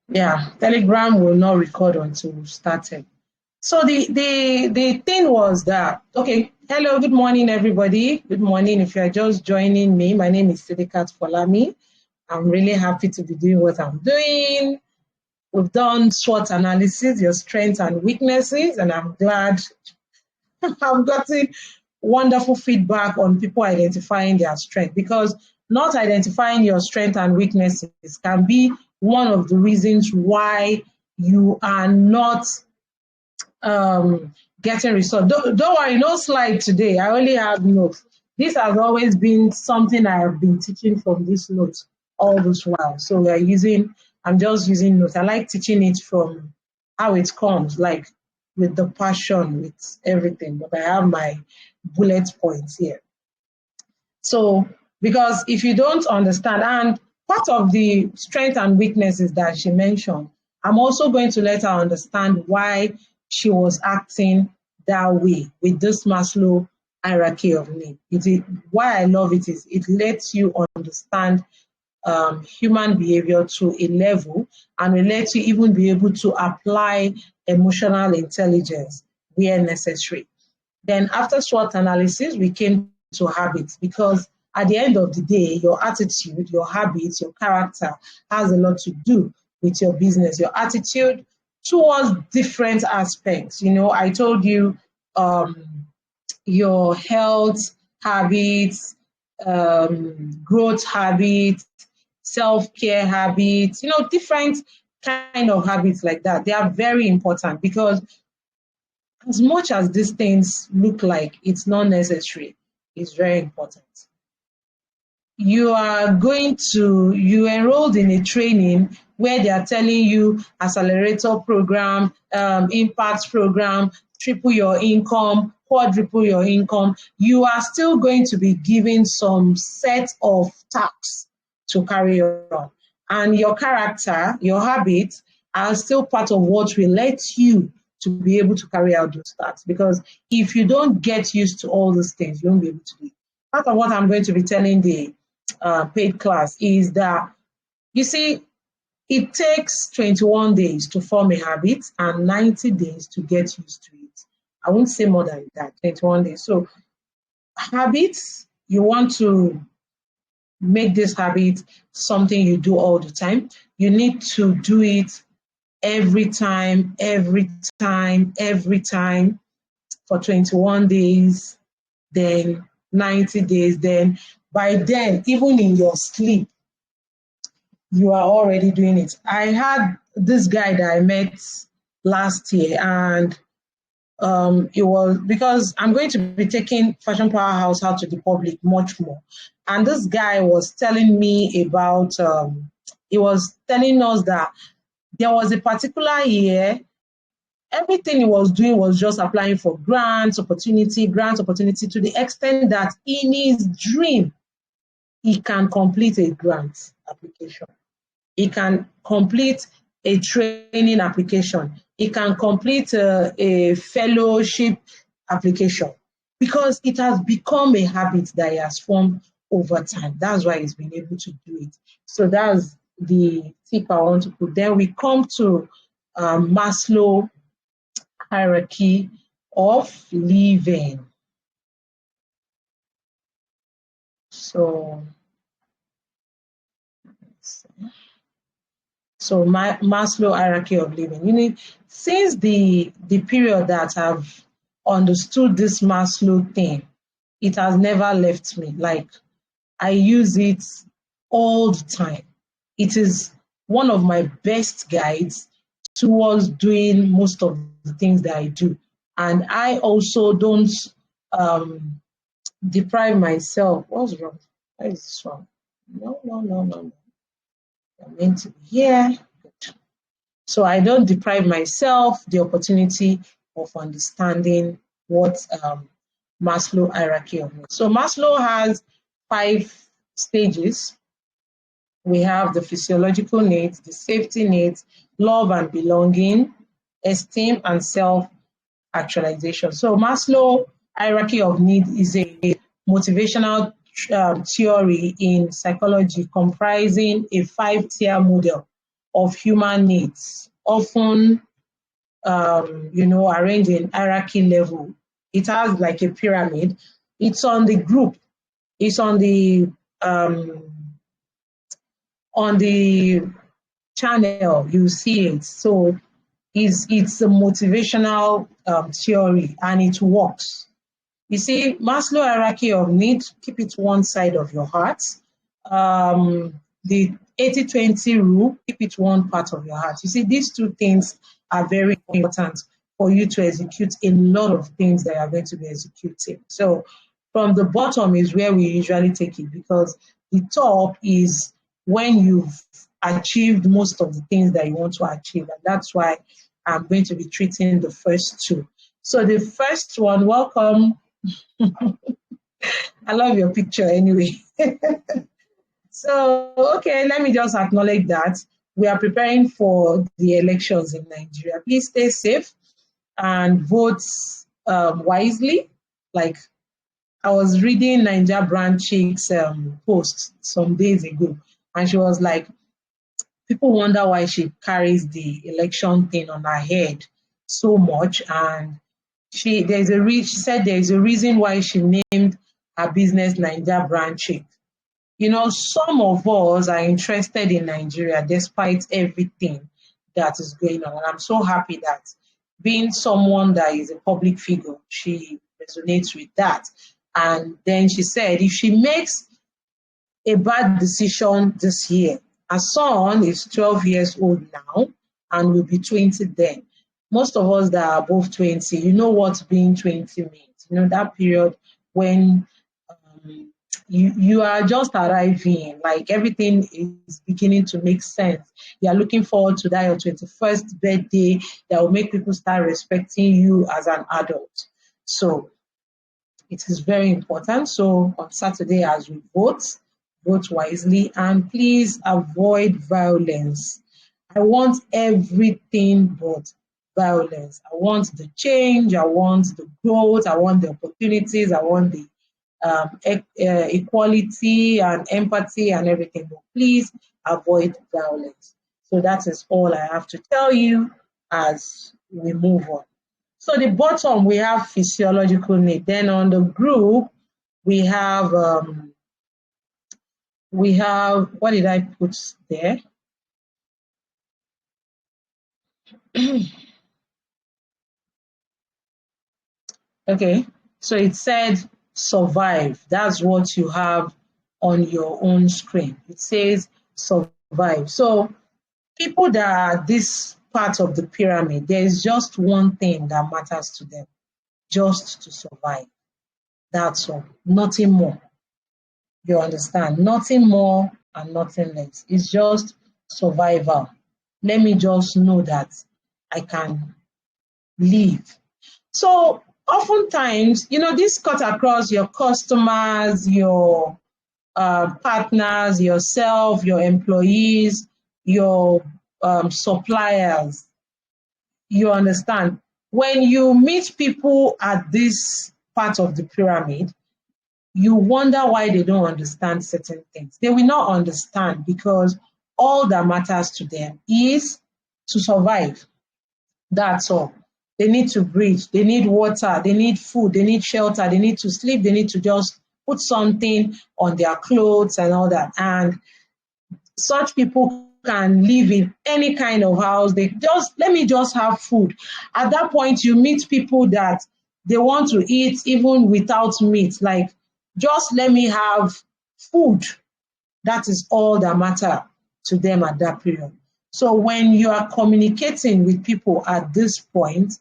Yeah, Telegram will not record until we started. So the thing was that, okay, hello, good morning, everybody. Good morning. If you are just joining me, my name is Sidikat Folami. I'm really happy to be doing what I'm doing. We've done SWOT analysis, your strengths and weaknesses, and I'm glad I've gotten wonderful feedback on people identifying their strength, because not identifying your strengths and weaknesses can be one of the reasons why you are not getting results. Don't worry, no slide today. I only have notes. This has always been something I have been teaching from this notes all this while. So I'm just using notes. I like teaching it from how it comes, like with the passion, with everything. But I have my bullet points here. So, because if you don't understand, and part of the strengths and weaknesses that she mentioned, I'm also going to let her understand why she was acting that way with this Maslow hierarchy of needs. Why I love it is it lets you understand human behavior to a level, and it lets you even be able to apply emotional intelligence where necessary. Then after SWOT analysis, we came to habits, because at the end of the day, your attitude, your habits, your character has a lot to do with your business, your attitude towards different aspects. You know, I told you your health habits, growth habits, self-care habits, you know, different kind of habits like that. They are very important, because as much as these things look like it's not necessary, it's very important. You enrolled in a training where they are telling you accelerator program, impact program, triple your income, quadruple your income. You are still going to be given some set of tasks to carry on. And your character, your habits are still part of what will let you to be able to carry out those tasks. Because if you don't get used to all those things, you won't be able to do it. Part of what I'm going to be telling the paid class is that, you see, it takes 21 days to form a habit and 90 days to get used to it. I won't say more than that, 21 days. So habits, you want to make this habit something you do all the time. You need to do it every time for 21 days, then 90 days. Then by then, even in your sleep, you are already doing it. I had this guy that I met last year, and it was because I'm going to be taking Fashion Powerhouse out to the public much more. And this guy was telling me about, he was telling us that there was a particular year, everything he was doing was just applying for grant opportunity, to the extent that in his dream, he can complete a grant application. He can complete a training application. He can complete a fellowship application, because it has become a habit that he has formed over time. That's why he's been able to do it. So that's the tip I want to put. Then we come to Maslow hierarchy of living. So Maslow hierarchy of living. You need, since the period that I've understood this Maslow thing, it has never left me. Like, I use it all the time. It is one of my best guides towards doing most of the things that I do. And I also don't deprive myself. What's wrong? What is this wrong? No. I'm meant to be here. So I don't deprive myself the opportunity of understanding what Maslow hierarchy of needs. So Maslow has 5 stages. We have the physiological needs, the safety needs, love and belonging, esteem, and self-actualization. So Maslow hierarchy of needs is a motivational theory in psychology comprising a 5-tier model of human needs, often arranged in hierarchy level. It has like a pyramid. It's on the group. It's on the channel. You see it. So it's a motivational theory, and it works. You see, Maslow hierarchy of needs, keep it one side of your heart. The 80-20 rule, keep it one part of your heart. You see, these two things are very important for you to execute a lot of things that are going to be executing. So from the bottom is where we usually take it, because the top is when you've achieved most of the things that you want to achieve. And that's why I'm going to be treating the first two. So the first one, welcome. I love your picture anyway. So, okay, let me just acknowledge that we are preparing for the elections in Nigeria. Please stay safe and vote wisely. Like, I was reading Nigeria Brand Chick's post some days ago, and she was like, people wonder why she carries the election thing on her head so much, and she said there is a reason why she named her business Nigeria Brand Chick. You know, some of us are interested in Nigeria despite everything that is going on. And I'm so happy that being someone that is a public figure, she resonates with that. And then she said, if she makes a bad decision this year, her son is 12 years old now and will be 20 then. Most of us that are above 20, you know what being 20 means. You know, that period when you are just arriving, like everything is beginning to make sense. You are looking forward to that your 21st birthday that will make people start respecting you as an adult. So it is very important. So on Saturday, as we vote wisely, and please avoid violence. I want everything but violence. I want the change, I want the growth, I want the opportunities, I want the equality and empathy and everything, but please avoid violence. So that is all I have to tell you as we move on. So the bottom, we have physiological need. Then on the group, we have, what did I put there? Okay, so it said survive. That's what you have on your own screen. It says survive. So people that are this part of the pyramid, there is just one thing that matters to them, just to survive. That's all, nothing more. You understand? Nothing more and nothing less. It's just survival. Let me just know that I can live. So oftentimes, you know, this cut across your customers, your partners, yourself, your employees, your suppliers. You understand? When you meet people at this part of the pyramid, you wonder why they don't understand certain things. They will not understand because all that matters to them is to survive. That's all. They need to breathe, they need water, they need food, they need shelter, they need to sleep, they need to just put something on their clothes and all that. And such people can live in any kind of house. They just, let me just have food. At that point, you meet people that they want to eat even without meat. Like, just let me have food. That is all that matters to them at that period. So when you are communicating with people at this point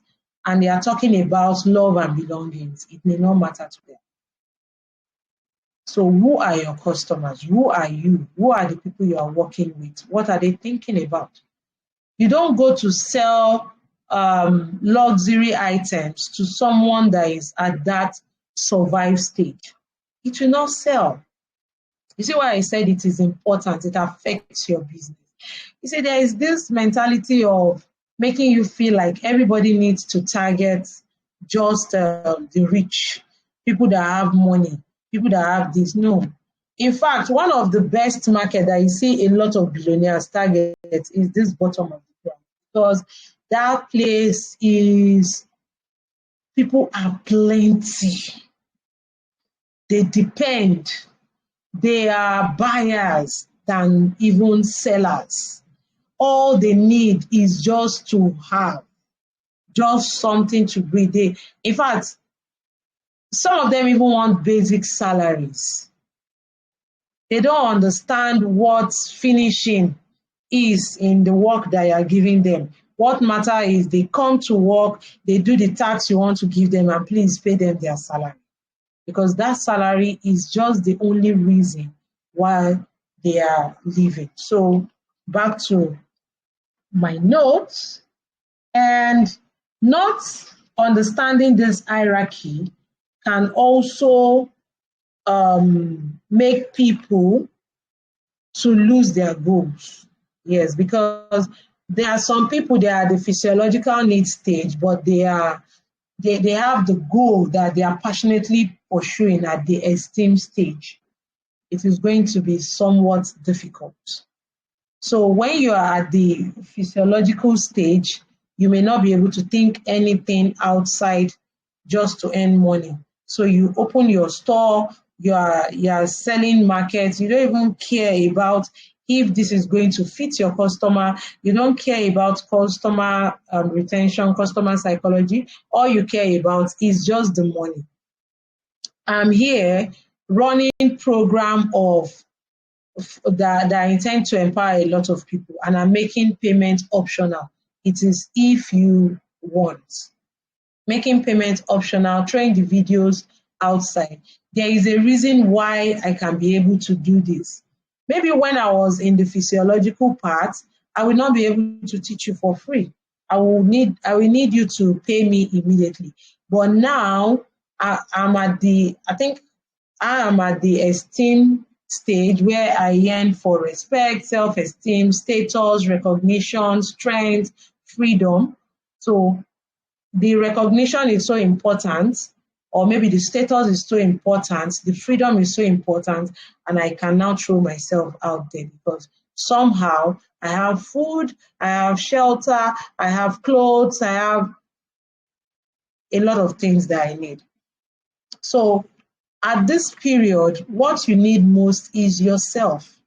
and they are talking about love and belongings, it may not matter to them. So who are your customers? Who are you? Who are the people you are working with? What are they thinking about? You don't go to sell luxury items to someone that is at that survive stage. It will not sell. You see why I said it is important? It affects your business. You see, there is this mentality of making you feel like everybody needs to target just the rich, people that have money, people that have this. No, In fact, one of the best market that you see a lot of billionaires target is this bottom of the ground, because that place is, people are plenty. They depend. They are buyers than even sellers. All they need is just to have just something to breathe. In fact, some of them even want basic salaries. They don't understand what finishing is in the work that you are giving them. What matters is they come to work, they do the task you want to give them, and please pay them their salary. Because that salary is just the only reason why they are living. So back to my notes. And not understanding this hierarchy can also make people to lose their goals. Yes, because there are some people, they are the physiological needs stage, but they have the goal that they are passionately pursuing at the esteem stage. It is going to be somewhat difficult. So when you are at the physiological stage, you may not be able to think anything outside just to earn money. So you open your store, you are selling markets, you don't even care about if this is going to fit your customer, you don't care about customer retention, customer psychology. All you care about is just the money. I'm here running program that I intend to empower a lot of people, and I'm making payment optional. It is if you want. Making payment optional, trying the videos outside. There is a reason why I can be able to do this. Maybe when I was in the physiological part, I will not be able to teach you for free. I will need you to pay me immediately. But now I am at the esteem stage where I yearn for respect, self-esteem, status, recognition, strength, freedom. So the recognition is so important, or maybe the status is so important, the freedom is so important, and I can now throw myself out there because somehow I have food, I have shelter, I have clothes, I have a lot of things that I need. So at this period, what you need most is yourself.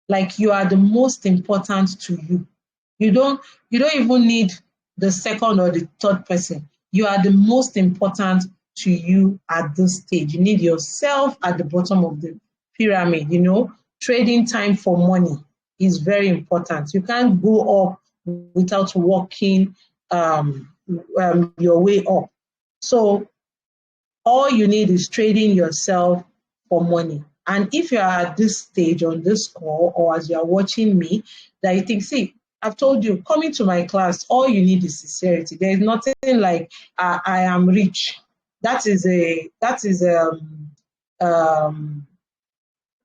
Like, you are the most important to you. You don't even need the second or the third person. You are the most important to you at this stage. You need yourself at the bottom of the pyramid. Trading time for money is very important. You can't go up without working your way up. So all you need is trading yourself for money. And if you are at this stage on this call, or as you are watching me, that you think, see, I've told you, coming to my class, all you need is sincerity. There is nothing like I am rich. That is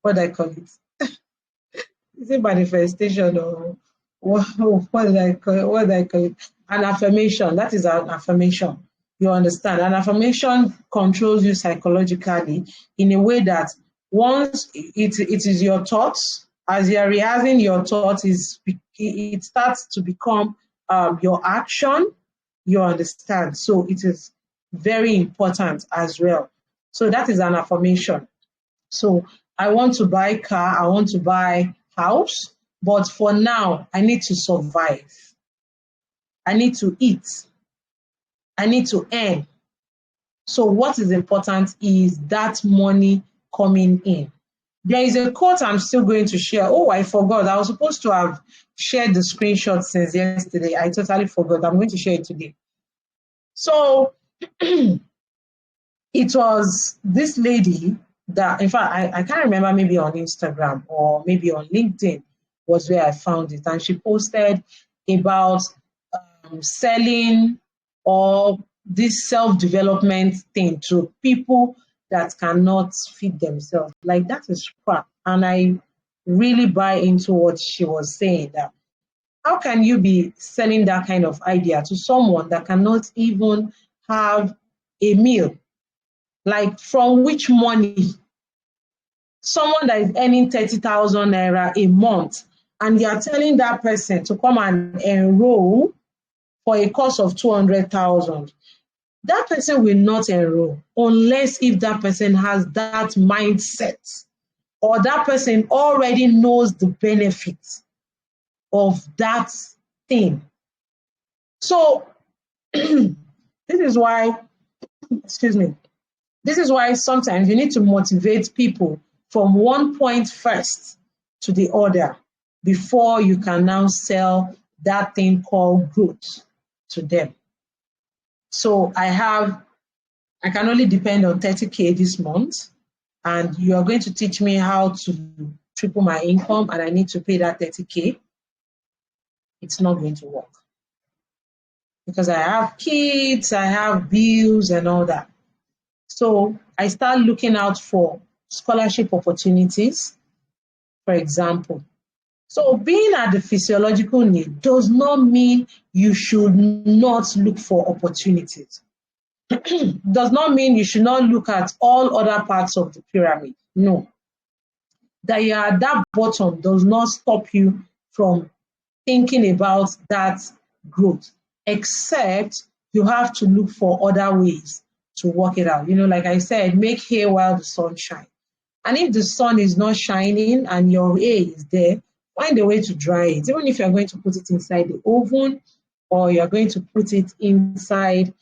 what do I call it? Is it manifestation, or what do I call it? An affirmation. That is an affirmation. You understand? An affirmation controls you psychologically in a way that once it is your thoughts, as you are rehearsing your thoughts, it starts to become your action. You understand? So it is very important as well. So that is an affirmation. So I want to buy car, I want to buy house, but for now, I need to survive. I need to eat. I need to earn. So what is important is that money coming in. There is a quote I'm still going to share. Oh, I forgot. I was supposed to have shared the screenshot since yesterday. I totally forgot. I'm going to share it today. So it was this lady that, in fact, I can't remember, maybe on Instagram or maybe on LinkedIn was where I found it. And she posted about selling or this self-development thing to people that cannot feed themselves. Like, that is crap. And I really buy into what she was saying, that how can you be selling that kind of idea to someone that cannot even have a meal? Like, from which money someone that is earning 30,000 naira a month, and you are telling that person to come and enroll for a course of 200,000, that person will not enroll unless if that person has that mindset, or that person already knows the benefits of that thing. So this is why, excuse me, this is why sometimes you need to motivate people from one point first to the other before you can now sell that thing called growth to them. So I can only depend on 30K this month, and you are going to teach me how to triple my income, and I need to pay that 30K. It's not going to work because I have kids, I have bills and all that. So I start looking out for scholarship opportunities, for example. So being at the physiological need does not mean you should not look for opportunities. Does not mean you should not look at all other parts of the pyramid. No. That you are at that bottom does not stop you from thinking about that growth, except you have to look for other ways to work it out. Like I said, make hay while the sun shines. And if the sun is not shining and your hay is there, find a way to dry it. Even if you're going to put it inside the oven, or you're going to put it inside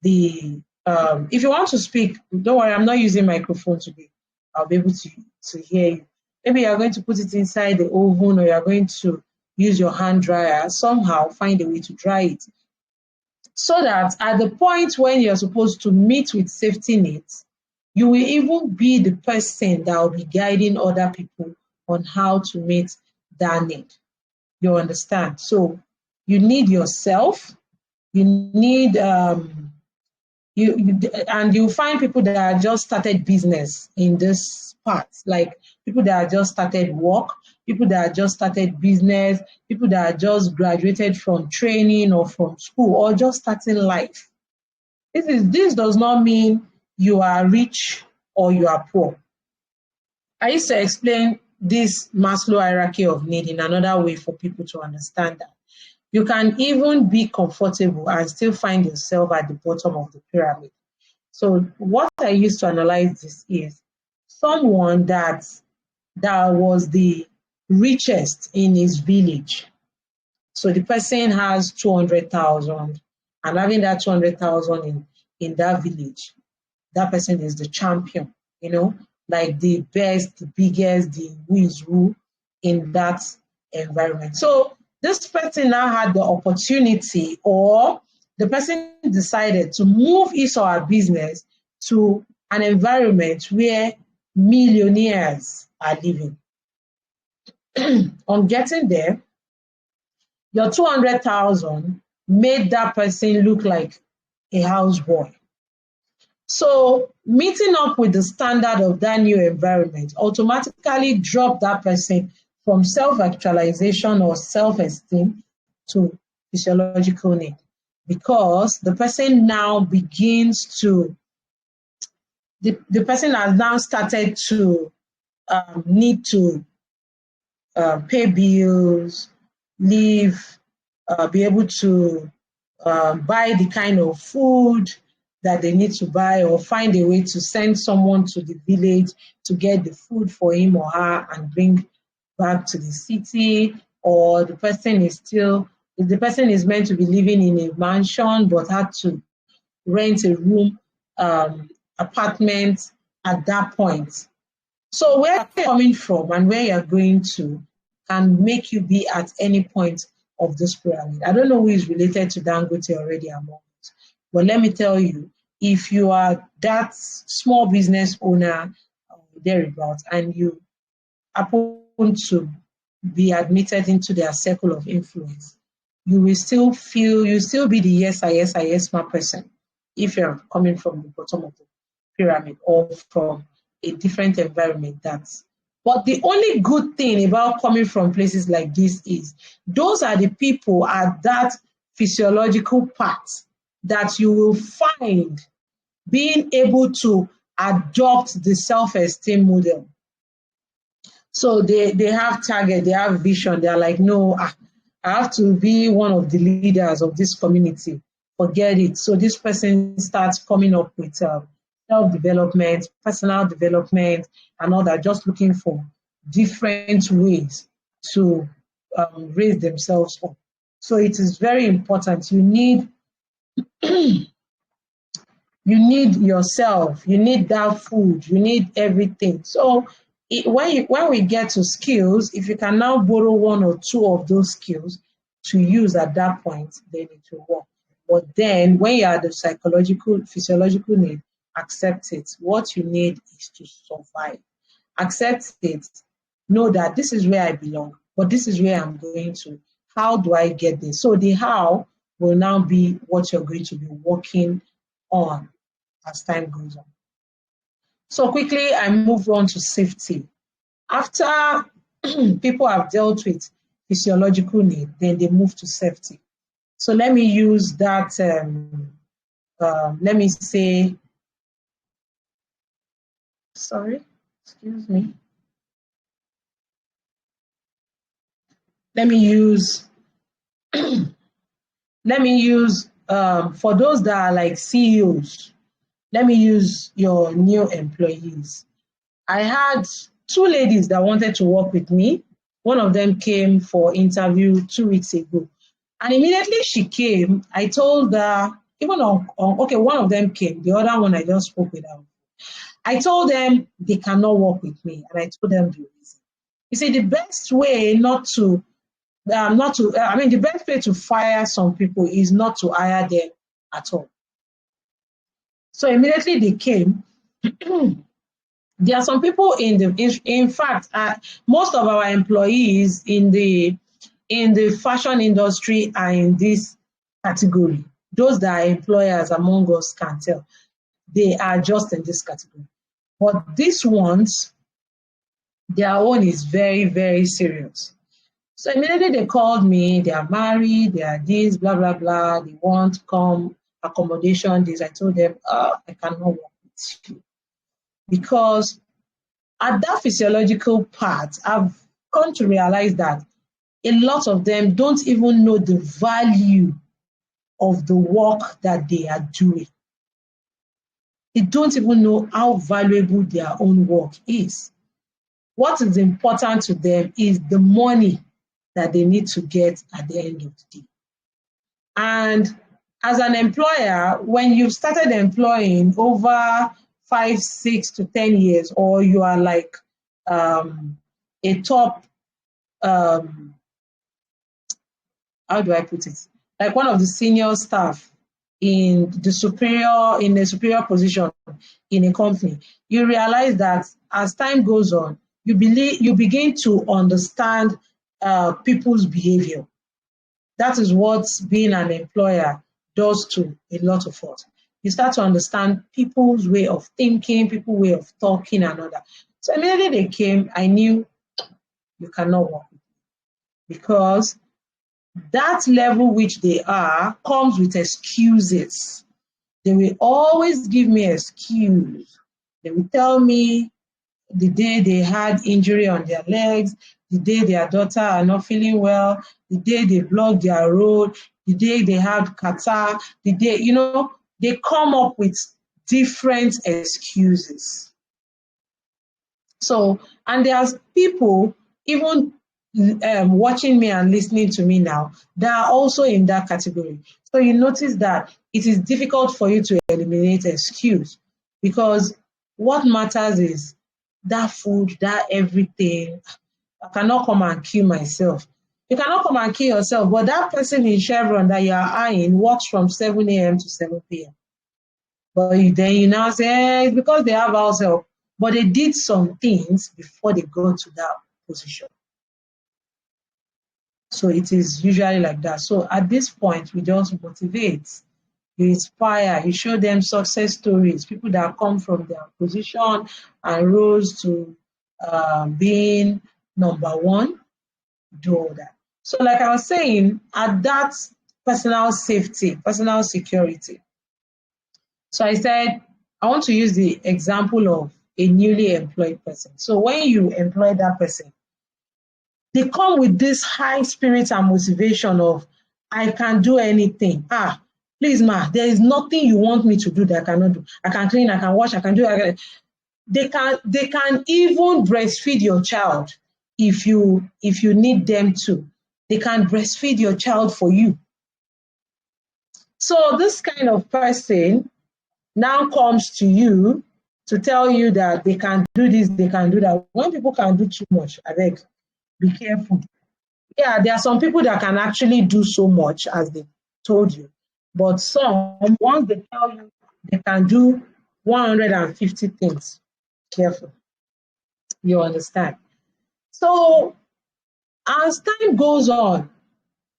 the, if you want to speak, don't worry, I'm not using microphone today. I'll be able to hear you. Maybe you're going to put it inside the oven, or you're going to use your hand dryer. Somehow find a way to dry it, so that at the point when you're supposed to meet with safety nets, you will even be the person that will be guiding other people on how to meet that need. You understand? So you need yourself, you need and you find people that are just started business in this part, like people that are just started work, people that are just started business, people that are just graduated from training or from school, or just starting life. This does not mean you are rich or you are poor. I used to explain this Maslow hierarchy of need in another way for people to understand that. You can even be comfortable and still find yourself at the bottom of the pyramid. So what I used to analyze this is someone that was the richest in his village. So the person has 200,000, and having that 200,000 in that village, that person is the champion, like the best, the biggest, the who is who in that environment. So this person now had the opportunity, or the person decided to move his or her business to an environment where millionaires are living. On getting there, your 200,000 made that person look like a houseboy. So meeting up with the standard of that new environment automatically dropped that person from self-actualization or self-esteem to physiological need, because the person now begins to, the person has now started to need to pay bills, live, be able to buy the kind of food that they need to buy, or find a way to send someone to the village to get the food for him or her and bring back to the city. Or the person is meant to be living in a mansion but had to rent a room, apartment at that point. So where you're coming from and where you're going to can make you be at any point of this pyramid. I don't know who is related to Dangote already among us, but let me tell you, if you are that small business owner thereabouts and you happen to be admitted into their circle of influence, you will still be the yes, my person if you're coming from the bottom of the pyramid or from a different environment. But the only good thing about coming from places like this is those are the people at that physiological part that you will find being able to adopt the self-esteem model. So they have target, they have vision. They are like, no, I have to be one of the leaders of this community. Forget it. So this person starts coming up with self-development, personal development, and all that, just looking for different ways to raise themselves up. So it is very important. You need yourself, you need that food, you need everything. So when we get to skills, if you can now borrow one or two of those skills to use at that point, then it will work. But then when you are the physiological need, accept it. What you need is to survive. Accept it. Know that this is where I belong, but this is where I'm going to. How do I get there? So the how will now be what you're going to be working on as time goes on. So quickly, I move on to safety. After people have dealt with physiological need, then they move to safety. So let me use that, let me say, sorry, excuse me. Let me use, for those that are like CEOs, let me use your new employees. I had two ladies that wanted to work with me. One of them came for interview 2 weeks ago. And immediately she came, I told her, okay, one of them came, the other one I just spoke with her. I told them they cannot work with me, and I told them the reason. You see, the best way the best way to fire some people is not to hire them at all. So immediately they came. There are some people in fact, most of our employees in the fashion industry are in this category. Those that are employers among us can tell. They are just in this category. But these ones, their own is very, very serious. So immediately they called me, they are married, they are this, blah, blah, blah. They want come accommodation, this. I told them, I cannot work with you. Because at that physiological part, I've come to realize that a lot of them don't even know the value of the work that they are doing. They don't even know how valuable their own work is. What is important to them is the money that they need to get at the end of the day. And as an employer, when you've started employing over 5, 6 to 10 years, or you are like a top, how do I put it? Like one of the senior staff in a superior position in a company, you realize that as time goes on, you begin to understand people's behavior. That is what being an employer does to a lot of us. You start to understand people's way of thinking, people's way of talking and all that. So immediately they came, I knew you cannot work with me, because that level which they are comes with excuses. They will always give me excuse. They will tell me the day they had injury on their legs, the day their daughter are not feeling well, the day they blocked their road, the day they had catarrh, the day, they come up with different excuses. So, and there's people even watching me and listening to me now that are also in that category. So you notice that it is difficult for you to eliminate excuse, because what matters is that food, that everything. I cannot come and kill myself. You cannot come and kill yourself, but that person in Chevron that you are eyeing works from 7 a.m. to 7 p.m. But then you now say, it's because they have house help. But they did some things before they go to that position. So it is usually like that. So at this point, we just motivate, you inspire, you show them success stories, people that come from their position and rose to being number one, do all that. So like I was saying, at that personal safety, personal security. So I said, I want to use the example of a newly employed person. So when you employ that person, they come with this high spirit and motivation of, I can do anything. Please, ma, there is nothing you want me to do that I cannot do. I can clean, I can wash, I can do. They can even breastfeed your child if you need them to. They can breastfeed your child for you. So this kind of person now comes to you to tell you that they can do this, they can do that. When people can do too much, I beg, be careful. Yeah, there are some people that can actually do so much as they told you. But some, once they tell you they can do 150 things, careful. You understand? So as time goes on,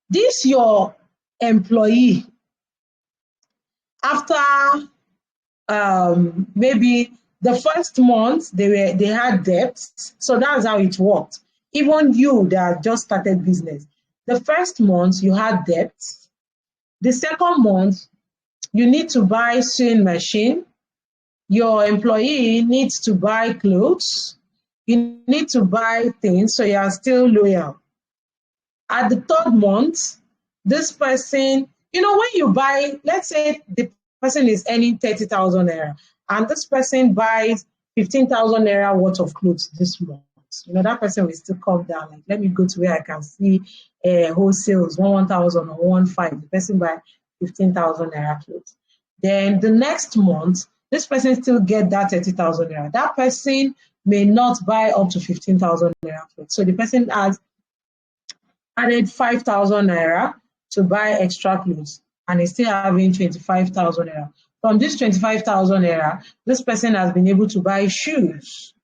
this your employee, after maybe the first month they had debts, so that's how it worked. Even you that just started business, the first month you had debts. The second month you need to buy sewing machine. Your employee needs to buy clothes. You need to buy things, so you are still loyal. At the third month, this person, when you buy, let's say the person is earning 30,000 naira, and this person buys 15,000 naira worth of clothes this month. That person will still come down, like, let me go to where I can see wholesales, 1,000 or 1,500. The person buy 15,000 naira clothes. Then the next month, this person still get that 30,000 naira. That person may not buy up to 15,000 naira clothes. So the person has added 5,000 naira to buy extra clothes, and is still having 25,000 naira. From this 25,000 naira, this person has been able to buy shoes,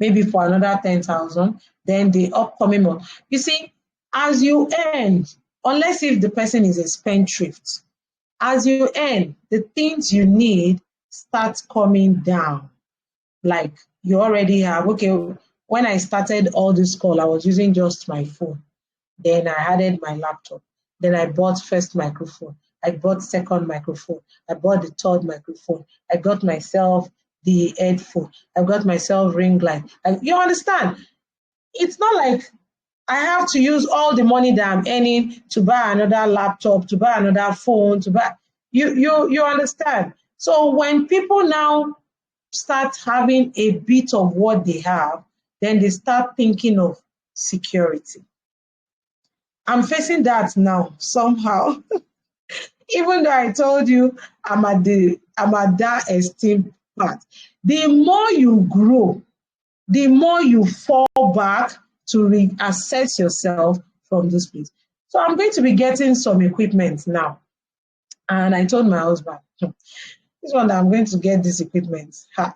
maybe for another 10,000. Then the upcoming month, you see, as you earn, unless if the person is a spendthrift, as you earn, the things you need start coming down. Like, you already have, okay, when I started all this call, I was using just my phone. Then I added my laptop. Then I bought first microphone. I bought second microphone. I bought the third microphone. I got myself the headphone. I got myself ring light. You understand? It's not like I have to use all the money that I'm earning to buy another laptop, to buy another phone, to buy. You understand? So when people now start having a bit of what they have, then they start thinking of security. I'm facing that now somehow. Even though I told you I'm at that esteem part. The more you grow, the more you fall back to reassess yourself from this place. So I'm going to be getting some equipment now. And I told my husband, this one I'm going to get this equipment. I'm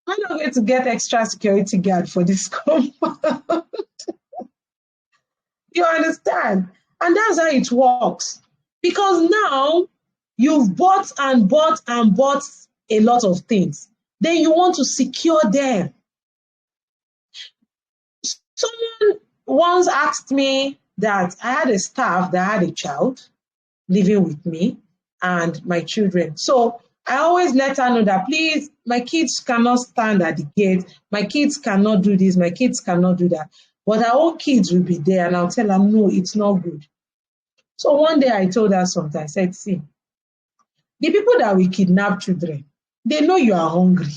not going to get extra security guard for this compound. You understand? And that's how it works. Because now you've bought and bought and bought a lot of things. Then you want to secure them. Someone once asked me that I had a staff that had a child living with me and my children. So I always let her know that, please, my kids cannot stand at the gate. My kids cannot do this. My kids cannot do that. But our own kids will be there, and I'll tell her, no, it's not good. So one day I told her something. I said, see, the people that will kidnap children, they know you are hungry.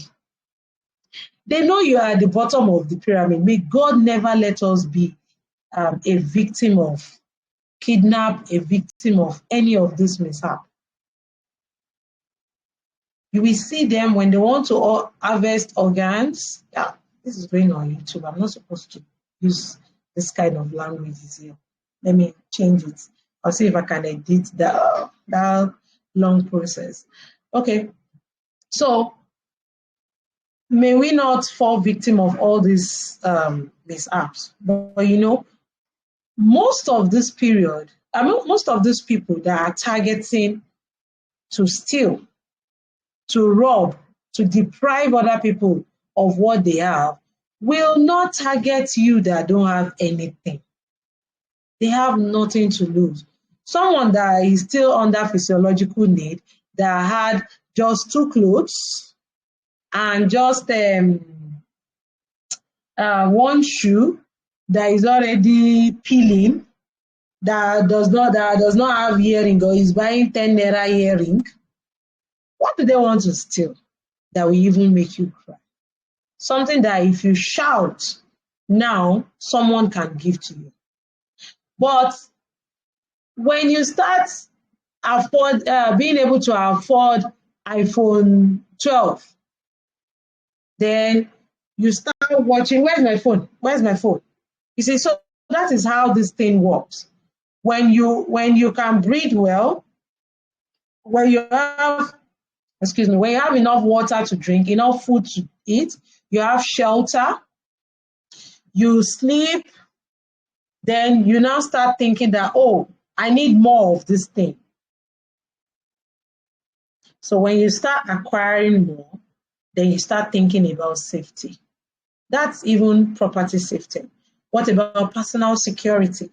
They know you are at the bottom of the pyramid. May God never let us be a victim of kidnap, a victim of any of this mishap. You will see them when they want to harvest organs. Yeah, this is going on YouTube. I'm not supposed to use this kind of language here. Let me change it. I'll see if I can edit that long process. Okay, so may we not fall victim of all these mishaps. But most of this period, most of these people that are targeting to steal, to rob, to deprive other people of what they have, will not target you that don't have anything. They have nothing to lose. Someone that is still under physiological need, that had just 2 clothes, and just one shoe that is already peeling, that does not have earring, or is buying 10 naira earring, what do they want to steal that will even make you cry? Something that if you shout now, someone can give to you. But when you start being able to afford iPhone 12, then you start watching, where's my phone? Where's my phone? You see, so that is how this thing works. When you can breathe well, when you have enough water to drink, enough food to eat, you have shelter, you sleep, then you now start thinking that, oh, I need more of this thing. So when you start acquiring more, then you start thinking about safety. That's even property safety. What about personal security?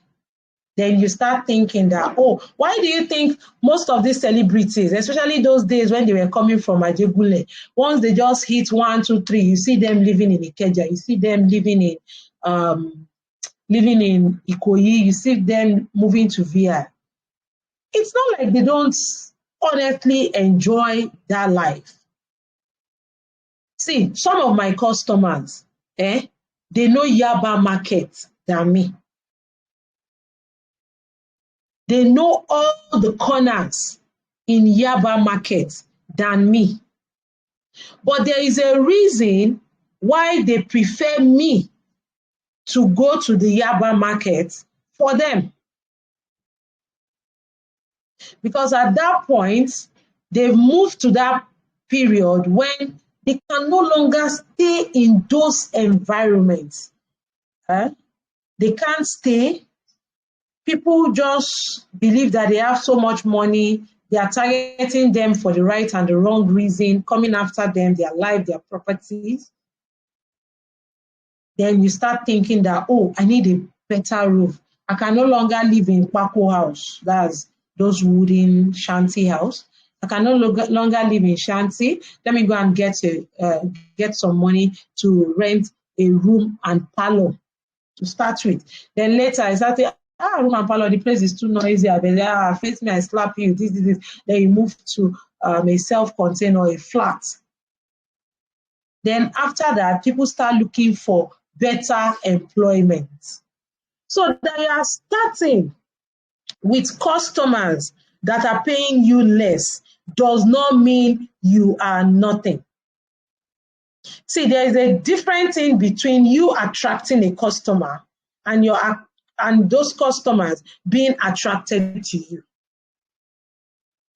Then you start thinking that, oh, why do you think most of these celebrities, especially those days when they were coming from Ajegule, once they just hit 1, 2, 3, you see them living in Ikeja, you see them living in Ikoyi, you see them moving to VI. It's not like they don't honestly enjoy that life. See, some of my customers, they know Yaba market than me. They know all the corners in Yaba market than me. But there is a reason why they prefer me to go to the Yaba market for them. Because at that point, they've moved to that period when they can no longer stay in those environments. They can't stay. People just believe that they have so much money. They are targeting them for the right and the wrong reason, coming after them, their life, their properties. Then you start thinking that, oh, I need a better roof. I can no longer live in Paco house. That's those wooden shanty house. I can no longer live in shanty. Let me go and get some money to rent a room and parlor to start with. Then later I started, room and parlor, the place is too noisy. I better face me, I slap you, this. Then you move to a self-contained or a flat. Then after that, people start looking for better employment. So they are starting with customers that are paying you less does not mean you are nothing. See, there is a difference in between you attracting a customer and those customers being attracted to you.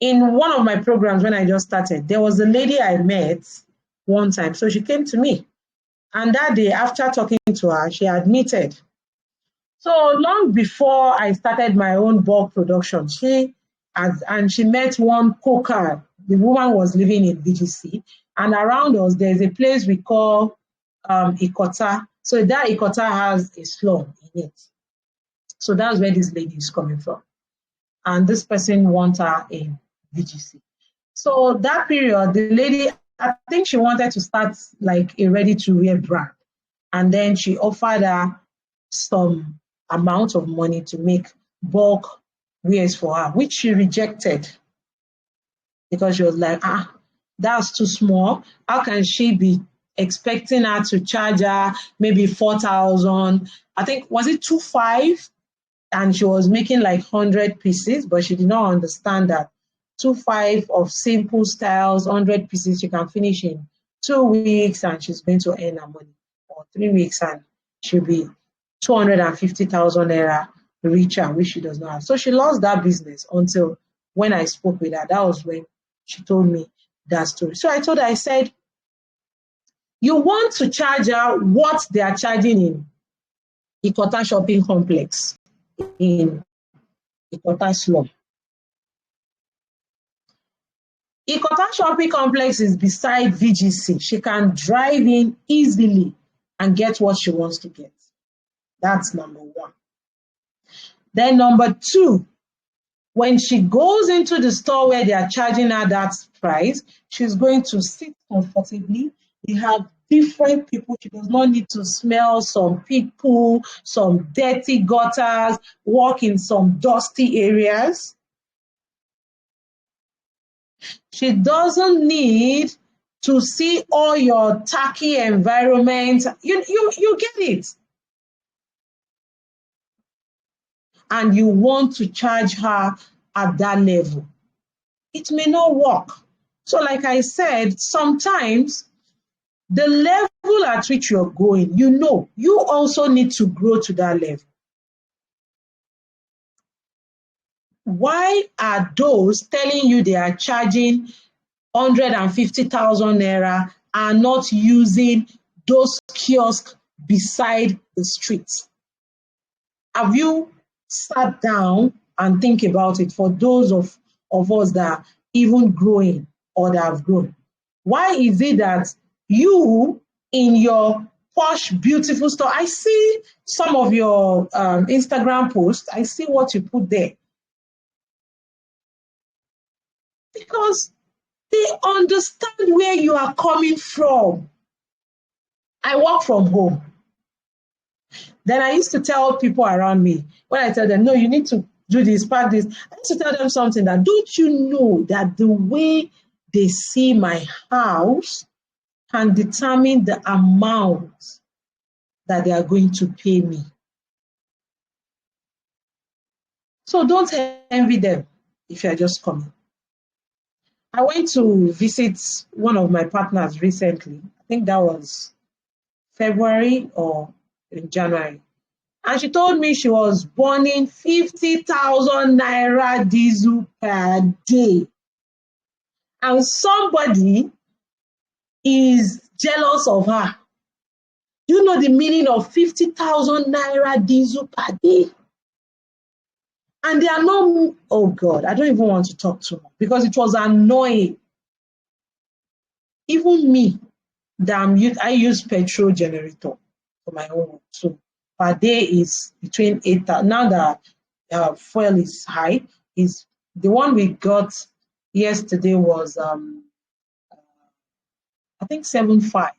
In one of my programs when I just started, there was a lady I met one time. So she came to me. And that day, after talking to her, she admitted. So long before I started my own bulk production, she met one coker. The woman was living in VGC. And around us, there's a place we call Ikota. So that Ikota has a slum in it. So that's where this lady is coming from. And this person wants her in VGC. So that period, the lady, I think she wanted to start like a ready-to-wear brand. And then she offered her some amount of money to make bulk wears for her, which she rejected because she was like, that's too small. How can she be expecting her to charge her maybe 4,000? I think, was it 2,500? And she was making like 100 pieces, but she did not understand that 2,500 of simple styles, 100 pieces, she can finish in 2 weeks and she's going to earn her money, or 3 weeks and she'll be 250,000 naira richer, which she does not have. So she lost that business until when I spoke with her. That was when she told me that story. So I told her, I said, you want to charge her what they are charging in Ikota shopping complex in Ikota slum. Ikota shopping complex is beside VGC. She can drive in easily and get what she wants to get. That's number one. Then number two, when she goes into the store where they are charging her that price, she's going to sit comfortably, They have different people. She does not need to smell some people, some dirty gutters, walk in some dusty areas. She doesn't need to see all your tacky environment. You get it. And you want to charge her at that level. It may not work. So like I said, sometimes the level at which you're going, you also need to grow to that level. Why are those telling you they are charging 150,000 naira and not using those kiosks beside the street? Have you sat down and think about it for those of us that are even growing or that have grown? Why is it that you, in your posh, beautiful store, I see some of your Instagram posts, I see what you put there. Because they understand where you are coming from. I work from home. Then I used to tell people around me, when I tell them, no, you need to do this, pack this, I used to tell them something that, don't you know that the way they see my house can determine the amount that they are going to pay me? So don't envy them if you are just coming. I went to visit one of my partners recently. I think that was February or in January. And she told me she was burning 50,000 naira diesel per day. And somebody is jealous of her. Do you know the meaning of 50,000 naira diesel per day? And they are not, oh God, I don't even want to talk too much because it was annoying. Even me, I use petrol generator for my own work. So per day is between 8,000. Now that fuel is high, is the one we got yesterday was I think 7.5.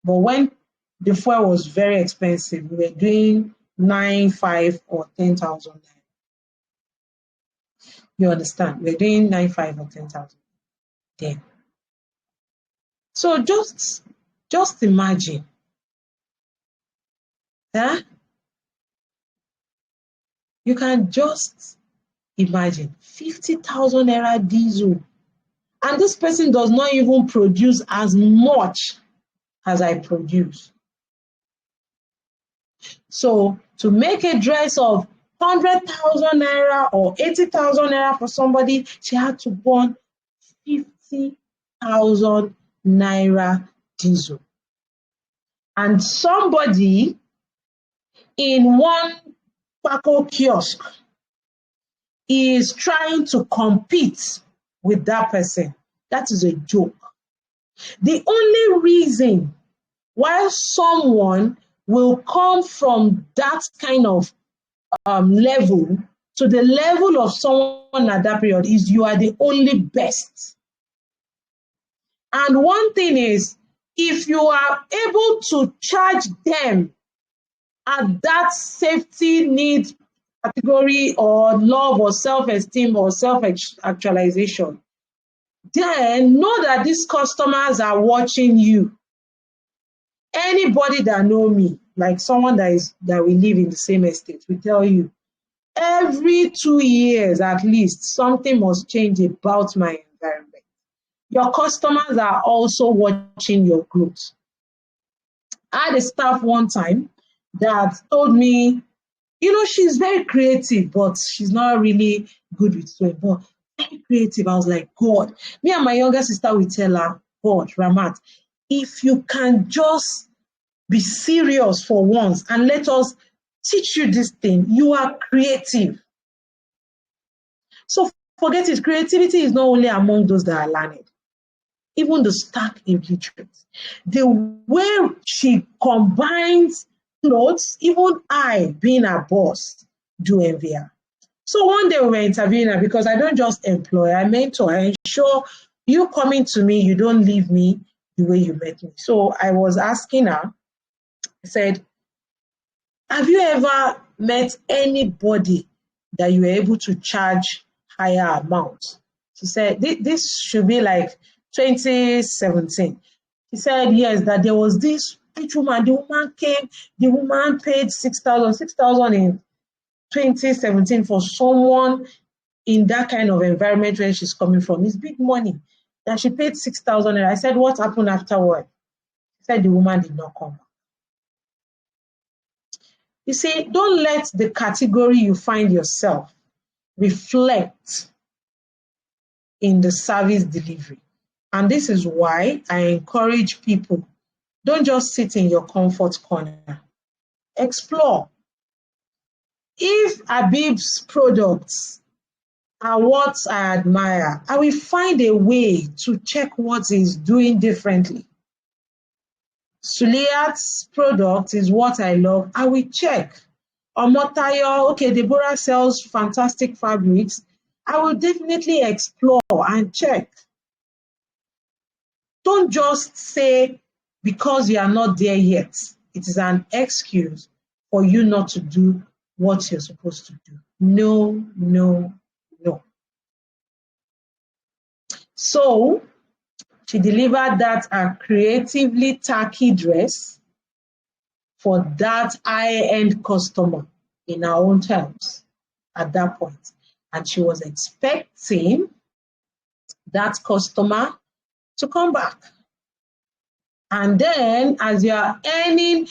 But when the fuel was very expensive, we were doing 9.5 or 10,000. You understand? We're doing 9.5 or 10,000 then. So just imagine. Huh? You can just imagine 50,000 naira diesel. And this person does not even produce as much as I produce. So to make a dress of 100,000 naira or 80,000 naira for somebody, she had to burn 50,000 naira diesel. And somebody in one Paco kiosk is trying to compete with that person. That is a joke. The only reason why someone will come from that kind of level to the level of someone at that period is you are the only best. And one thing is, if you are able to charge them at that safety need category or love or self-esteem or self-actualization, then know that these customers are watching you. Anybody that know me, like someone that we live in the same estate, will tell you, every 2 years at least, something must change about my environment. Your customers are also watching your growth. I had a staff one time that told me, she's very creative, but she's not really good with sewing, but very creative. I was like, God, me and my younger sister will tell her, God, Ramat, if you can just be serious for once and let us teach you this thing, you are creative. So forget it, creativity is not only among those that are learned, even the stark illiterate. The way she combines clothes, even I, being a boss, do envy her. So one day we were interviewing her because I don't just employ, I mentor. I ensure you coming to me, you don't leave me the way you met me. So I was asking her, I said, have you ever met anybody that you were able to charge higher amounts? She said, this should be like 2017. She said, yes, that there was this rich woman. The woman came, the woman paid 6,000 in 2017 for someone in that kind of environment where she's coming from. It's big money. That she paid 6,000. And I said, what happened afterward? She said the woman did not come back. You see, don't let the category you find yourself reflect in the service delivery. And this is why I encourage people, don't just sit in your comfort corner. Explore. If Habib's products are what I admire, I will find a way to check what he's doing differently. Suliat's product is what I love, I will check. Omotayo, okay, Deborah sells fantastic fabrics. I will definitely explore and check. Don't just say because you are not there yet, it is an excuse for you not to do what you're supposed to do. No, no, no. So she delivered that a creatively tacky dress for that high-end customer in her own terms at that point. And she was expecting that customer to come back. And then as you are earning,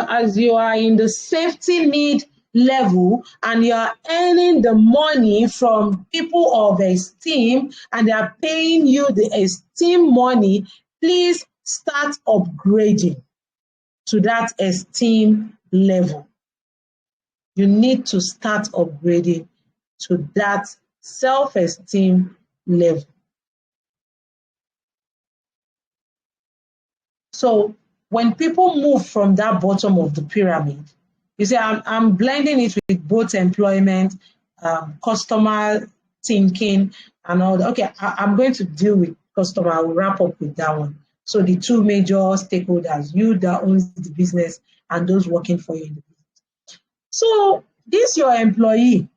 as you are in the safety need level and you are earning the money from people of esteem and they are paying you the esteem money, please start upgrading to that esteem level. You need to start upgrading to that self-esteem level. So when people move from that bottom of the pyramid, you see, I'm blending it with both employment, customer thinking, and all that. Okay, I'm going to deal with customer. I will wrap up with that one. So the two major stakeholders, you that owns the business and those working for you in the business. So this your employee,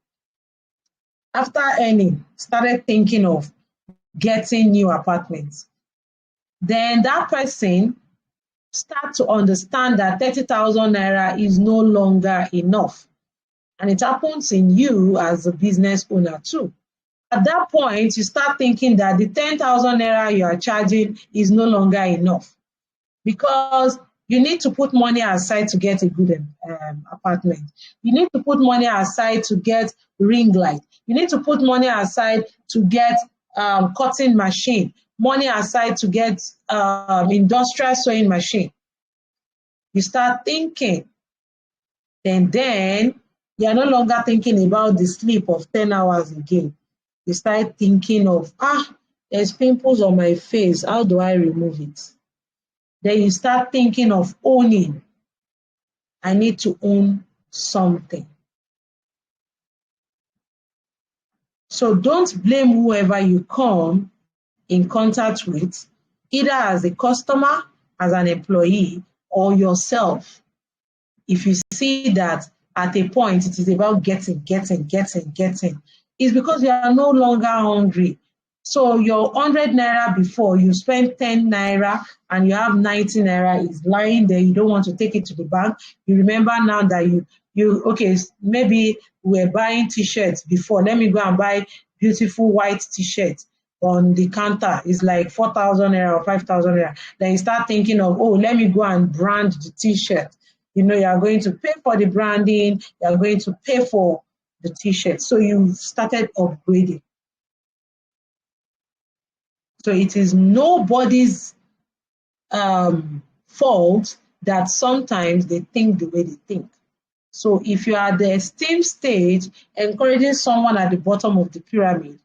after earning, started thinking of getting new apartments. Then that person start to understand that 30,000 naira is no longer enough. And it happens in you as a business owner too. At that point, you start thinking that the 10,000 naira you are charging is no longer enough because you need to put money aside to get a good apartment. You need to put money aside to get ring light. You need to put money aside to get cutting machine, money aside to get industrial sewing machine. You start thinking, and then you're no longer thinking about the sleep of 10 hours again. You start thinking of, there's pimples on my face. How do I remove it? Then you start thinking of owning. I need to own something. So don't blame whoever you come in contact with, either as a customer, as an employee, or yourself. If you see that at a point it is about getting, it's because you are no longer hungry. So your 100 naira before, you spend 10 naira and you have 90 naira is lying there. You don't want to take it to the bank. You remember now that okay, maybe we're buying t-shirts before. Let me go and buy beautiful white t-shirt on the counter. It's like 4,000 naira or 5,000 naira. Then you start thinking of, let me go and brand the t-shirt. You know, you are going to pay for the branding. You are going to pay for the t-shirt. So you started upgrading. So it is nobody's fault that sometimes they think the way they think. So if you are at the esteem stage, encouraging someone at the bottom of the pyramid,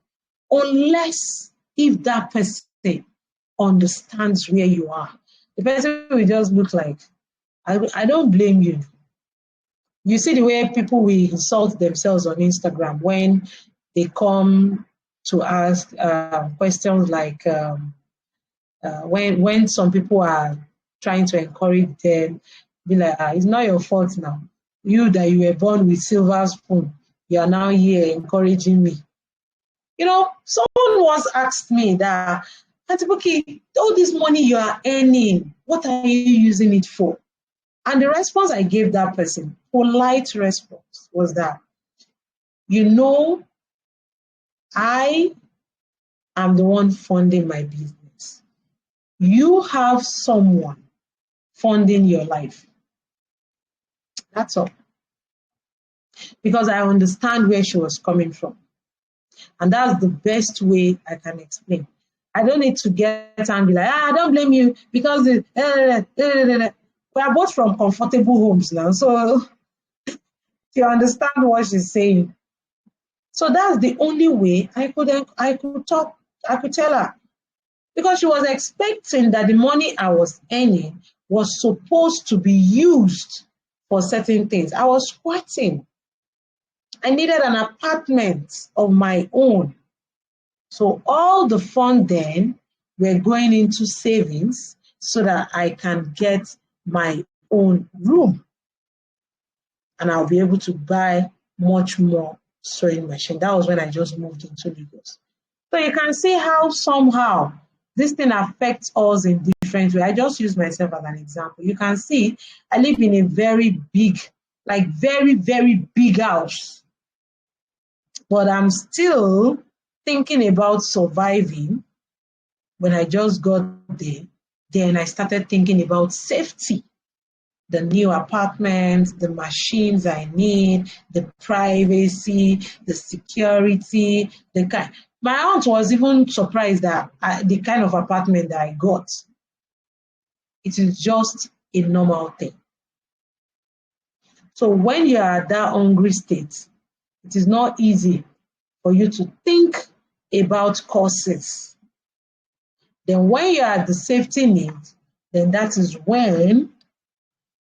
unless if that person understands where you are, the person will just look like, I don't blame you. You see the way people will insult themselves on Instagram when they come to ask questions like, when some people are trying to encourage them, be like, it's not your fault now. You that you were born with silver spoon, you are now here encouraging me. You know, someone once asked me that, Auntie Buki, all this money you are earning, what are you using it for? And the response I gave that person, polite response, was that, you know, I am the one funding my business. You have someone funding your life. That's all. Because I understand where she was coming from. And that's the best way I can explain. I don't need to get angry like, I don't blame you because we are both from comfortable homes now. So you understand what she's saying. So that's the only way I could tell her. Because she was expecting that the money I was earning was supposed to be used for certain things. I was squatting. I needed an apartment of my own. So all the funds then were going into savings so that I can get my own room. And I'll be able to buy much more sewing machine. That was when I just moved into Lagos. So you can see how somehow this thing affects us in different ways. I just use myself as an example. You can see I live in a very big, like very, very big house. But I'm still thinking about surviving. When I just got there, then I started thinking about safety. The new apartment, the machines I need, the privacy, the security, the kind. My aunt was even surprised that the kind of apartment that I got. It is just a normal thing. So when you are at that hungry state, it is not easy for you to think about courses. Then when you are at the safety need, then that is when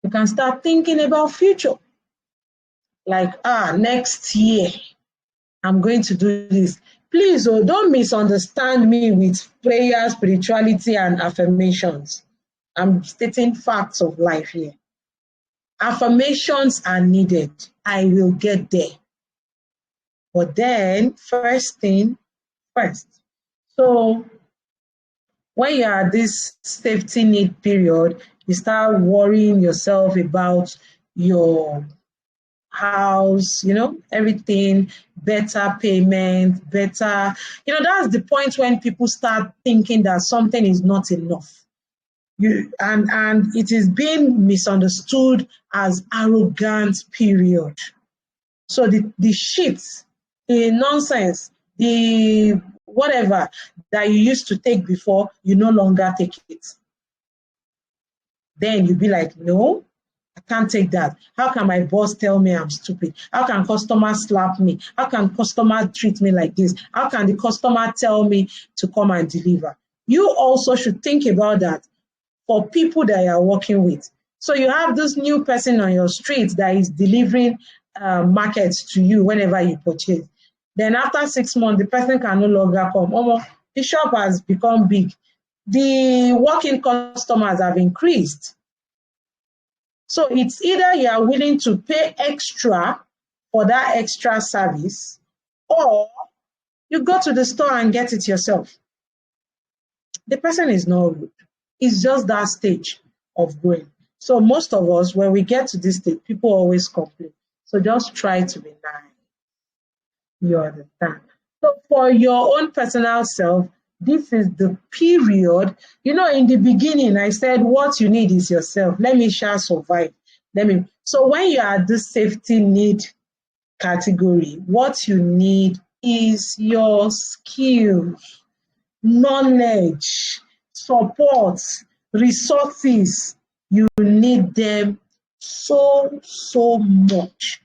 you can start thinking about future. Like, next year, I'm going to do this. Please, don't misunderstand me with prayer, spirituality, and affirmations. I'm stating facts of life here. Affirmations are needed. I will get there. But then, first thing first. So when you are at this safety need period, you start worrying yourself about your house, everything, better payment, better, that's the point when people start thinking that something is not enough. And it is being misunderstood as arrogant period. So the shit, the nonsense, the whatever that you used to take before, you no longer take it. Then you be like, no, I can't take that. How can my boss tell me I'm stupid? How can customers slap me? How can customer treat me like this? How can the customer tell me to come and deliver? You also should think about that for people that you are working with. So you have this new person on your street that is delivering markets to you whenever you purchase. Then after 6 months, the person can no longer come. The shop has become big. The walk-in customers have increased. So it's either you are willing to pay extra for that extra service, or you go to the store and get it yourself. The person is not rude. It's just that stage of growing. So most of us, when we get to this stage, people always complain. So just try to be nice. You understand? So for your own personal self, this is the period. In the beginning, I said, what you need is yourself. Let me shall survive. So when you are at this safety need category, what you need is your skills, knowledge, support, resources. You need them so much.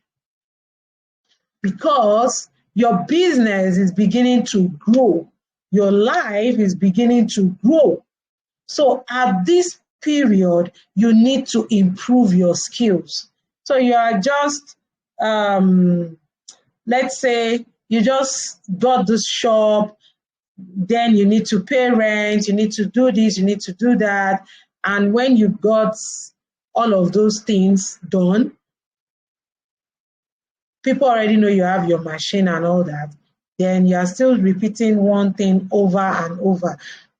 Because your business is beginning to grow. Your life is beginning to grow. So at this period, you need to improve your skills. So you are just, let's say you just got this shop, then you need to pay rent, you need to do this, you need to do that. And when you got all of those things done, people already know you have your machine and all that, then you are still repeating one thing over and over.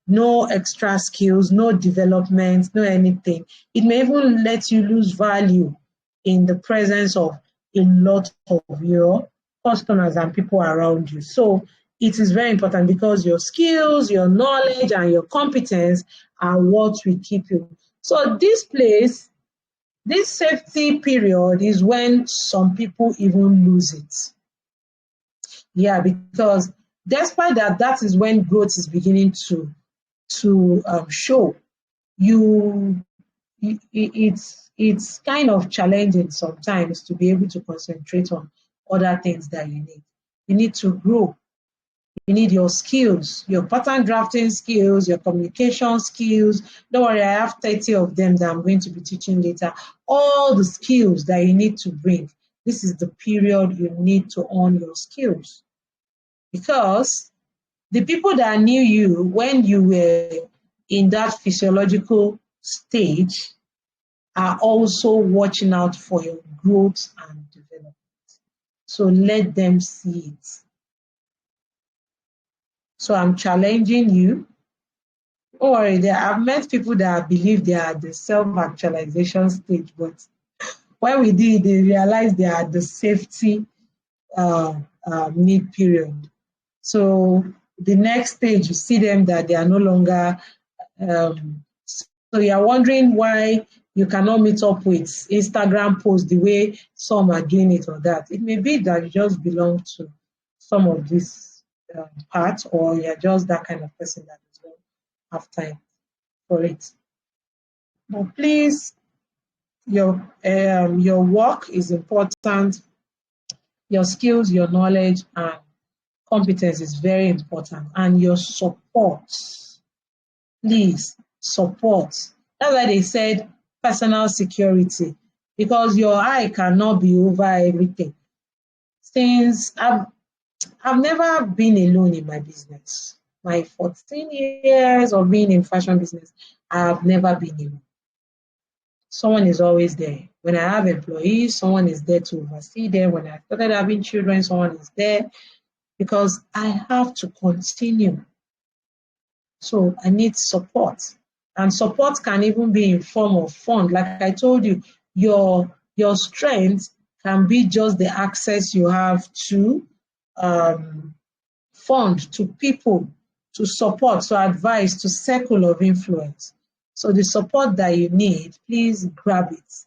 No extra skills, no development, no anything. It may even let you lose value in the presence of a lot of your customers and people around you. So it is very important because your skills, your knowledge, and your competence are what will keep you. So this safety period is when some people even lose it. Yeah, because despite that, that is when growth is beginning to show. It's kind of challenging sometimes to be able to concentrate on other things that you need. You need to grow. You need your skills, your pattern drafting skills, your communication skills. Don't worry, I have 30 of them that I'm going to be teaching later. All the skills that you need to bring. This is the period you need to own your skills. Because the people that knew you when you were in that physiological stage are also watching out for your growth and development. So let them see it. So I'm challenging you. Don't worry, I've met people that believe they are at the self-actualization stage, but when we did, they realized they are at the safety need period. So the next stage, you see them that they are no longer, so you're wondering why you cannot meet up with Instagram posts the way some are doing it or that. It may be that you just belong to some of this part, or you're just that kind of person that doesn't have time for it. But please, your work is important. Your skills, your knowledge, and competence is very important. And your support, please, support. That's why they said personal security, because your eye cannot be over everything. Since I've never been alone in my business. My 14 years of being in fashion business, I have never been alone. Someone is always there. When I have employees, someone is there to oversee them. When I started having children, someone is there, because I have to continue. So I need support. And support can even be in form of fund. Like I told you, your strength can be just the access you have to fund, to people, to support, to advice, to circle of influence. So the support that you need, please grab it.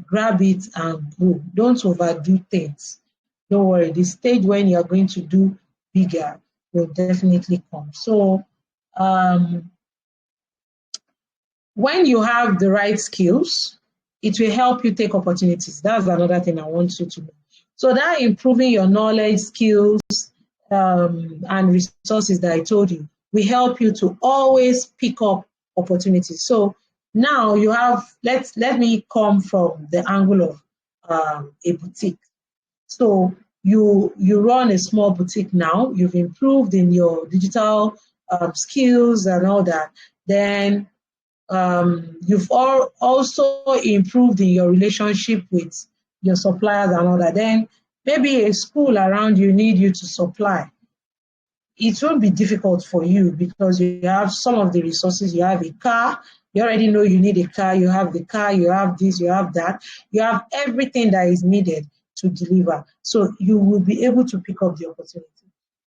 Grab it and go. Don't overdo things. Don't worry, the stage when you're going to do bigger will definitely come. So when you have the right skills, it will help you take opportunities. That's another thing I want you to know. So that improving your knowledge, skills, and resources that I told you will help you to always pick up opportunities. So now you have, let me come from the angle of a boutique. So you run a small boutique now, you've improved in your digital skills and all that. Then you've also improved in your relationship with your suppliers and all that. Then maybe a school around you need you to supply. It won't be difficult for you because you have some of the resources. You have a car. You already know you need a car. You have the car. You have this. You have that. You have everything that is needed to deliver. So you will be able to pick up the opportunity.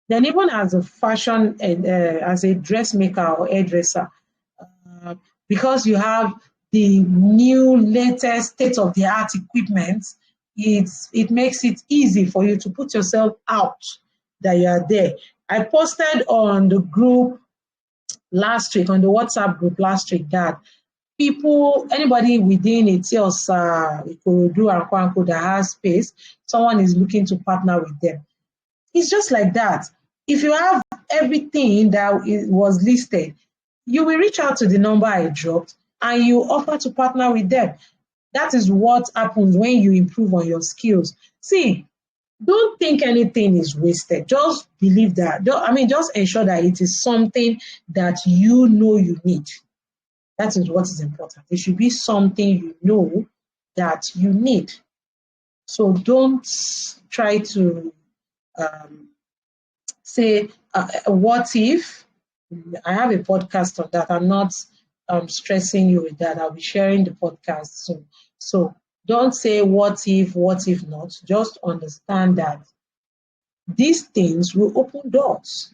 Then even as a fashion, as a dressmaker or hairdresser, because you have the new, latest, state-of-the-art equipment, it makes it easy for you to put yourself out that you are there. I posted on the group last week, on the WhatsApp group last week, that people, anybody within Etios, Ikorodu and Kwankwo that has space, someone is looking to partner with them. It's just like that. If you have everything that was listed, you will reach out to the number I dropped and you offer to partner with them. That is what happens when you improve on your skills. See, don't think anything is wasted. Just believe that. Just ensure that it is something that you know you need. That is what is important. It should be something you know that you need. So don't try to say, what if? I have a podcast on that. I'm not stressing you with that. I'll be sharing the podcast soon. So don't say what if not. Just understand that these things will open doors.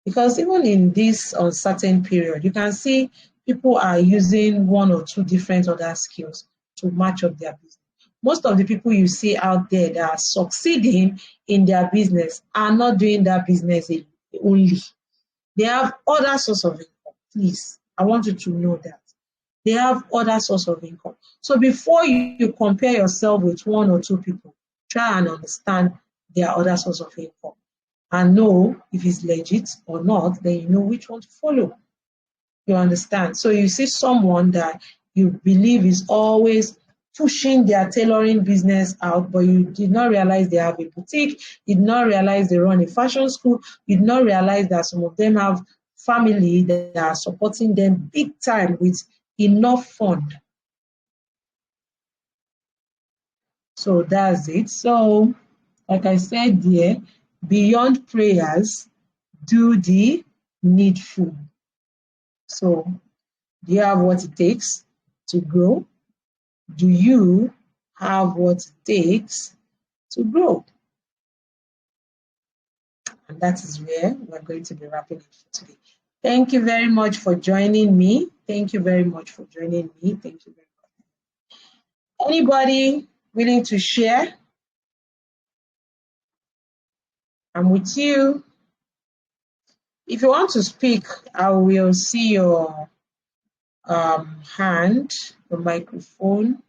Because even in this uncertain period, you can see people are using one or two different other skills to match up their business. Most of the people you see out there that are succeeding in their business are not doing that business only. They have other sources of income. Please, I want you to know that. They have other sources of income. So before you compare yourself with one or two people, try and understand their other source of income and know if it's legit or not, then you know which one to follow. You understand? So you see someone that you believe is always pushing their tailoring business out, but you did not realize they have a boutique, you did not realize they run a fashion school, you did not realize that some of them have family that are supporting them big time with enough fund. So that's it. So, like I said there, beyond prayers, do the needful. So, do you have what it takes to grow? Do you have what it takes to grow? And that is where we're going to be wrapping it for today. Thank you very much for joining me. Thank you very much for joining me. Thank you very much. Anybody willing to share? I'm with you. If you want to speak, I will see your hand, the microphone.